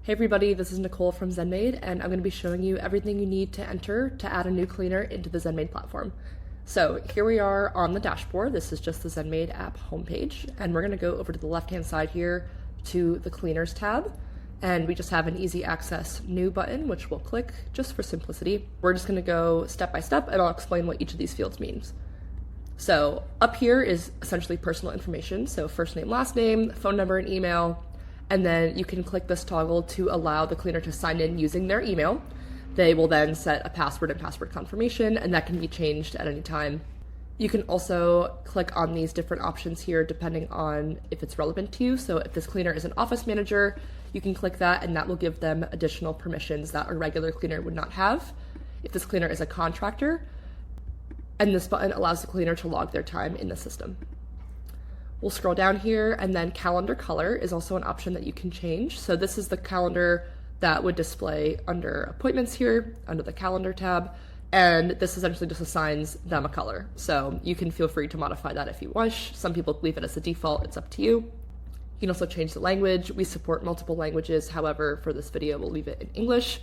Hey everybody, this is Nicole from ZenMaid, and I'm going to be showing you everything you need to enter to add a new cleaner into the ZenMaid platform. So here we are on the dashboard. This is just the ZenMaid app homepage, and we're going to go over to the left-hand side here to the Cleaners tab, and we just have an easy access new button, which we'll click just for simplicity. We're just going to go step by step, and I'll explain what each of these fields means. So up here is essentially personal information, so first name, last name, phone number, and email. And then you can click this toggle to allow the cleaner to sign in using their email. They will then set a password and password confirmation, and that can be changed at any time. You can also click on these different options here depending on if it's relevant to you. So if this cleaner is an office manager, you can click that and that will give them additional permissions that a regular cleaner would not have. If this cleaner is a contractor, and this button allows the cleaner to log their time in the system. We'll scroll down here, and then calendar color is also an option that you can change. So this is the calendar that would display under appointments here, under the calendar tab, and this essentially just assigns them a color. So you can feel free to modify that if you wish. Some people leave it as a default, it's up to you. You can also change the language. We support multiple languages, however, for this video, we'll leave it in English.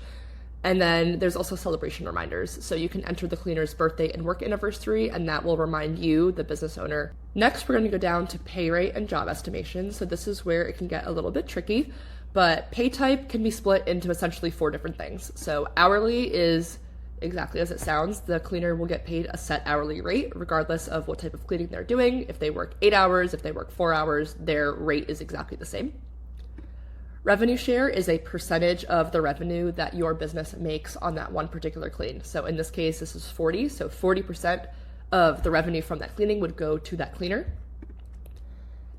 And then there's also celebration reminders. So you can enter the cleaner's birthday and work anniversary, and that will remind you, the business owner. Next, we're going to go down to pay rate and job estimation. So this is where it can get a little bit tricky, but pay type can be split into essentially 4 different things. So hourly is exactly as it sounds. The cleaner will get paid a set hourly rate, regardless of what type of cleaning they're doing. If they work 8 hours, if they work 4 hours, their rate is exactly the same. Revenue share is a percentage of the revenue that your business makes on that one particular clean. So in this case, this is 40. So 40% of the revenue from that cleaning would go to that cleaner.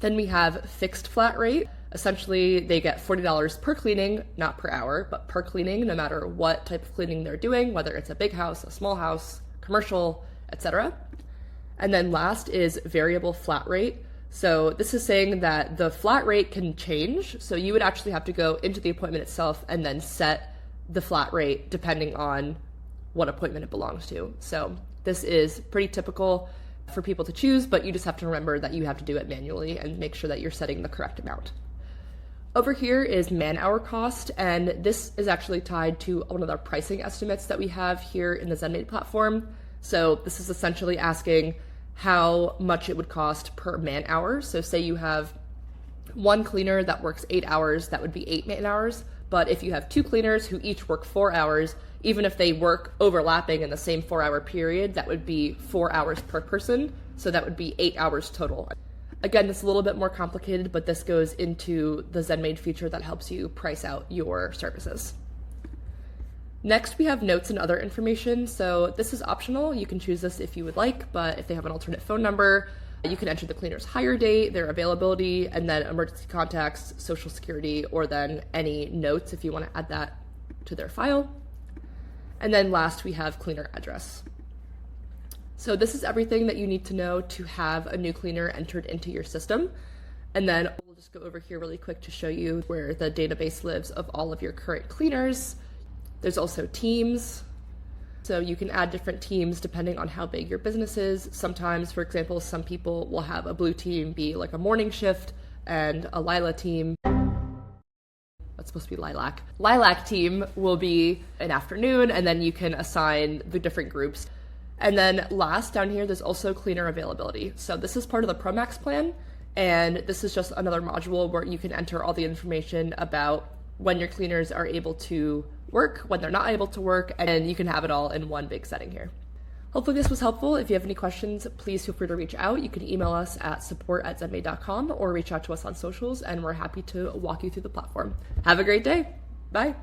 Then we have fixed flat rate. Essentially, they get $40 per cleaning, not per hour, but per cleaning, no matter what type of cleaning they're doing, whether it's a big house, a small house, commercial, etc. And then last is variable flat rate. So this is saying that the flat rate can change. So you would actually have to go into the appointment itself and then set the flat rate depending on what appointment it belongs to. So this is pretty typical for people to choose, but you just have to remember that you have to do it manually and make sure that you're setting the correct amount. Over here is man-hour cost, and this is actually tied to one of our pricing estimates that we have here in the ZenMaid platform. So this is essentially asking how much it would cost per man hour. So say you have one cleaner that works 8 hours, that would be 8 man hours. But if you have 2 cleaners who each work 4 hours, even if they work overlapping in the same 4-hour period, that would be 4 hours per person. So that would be 8 hours total. Again, it's a little bit more complicated, but this goes into the ZenMaid feature that helps you price out your services. Next, we have notes and other information. So this is optional. You can choose this if you would like, but if they have an alternate phone number, you can enter the cleaner's hire date, their availability, and then emergency contacts, social security, or then any notes if you want to add that to their file. And then last, we have cleaner address. So this is everything that you need to know to have a new cleaner entered into your system. And then we'll just go over here really quick to show you where the database lives of all of your current cleaners. There's also teams. So you can add different teams depending on how big your business is. Sometimes, for example, some people will have a blue team be like a morning shift and a lilac team. That's supposed to be lilac. Lilac team will be an afternoon, and then you can assign the different groups. And then last down here, there's also cleaner availability. So this is part of the Pro Max plan, and this is just another module where you can enter all the information about when your cleaners are able to work, when they're not able to work, and you can have it all in one big setting here. Hopefully this was helpful. If you have any questions, please feel free to reach out. You can email us at support@zenmaid.com or reach out to us on socials, and we're happy to walk you through the platform. Have a great day. Bye.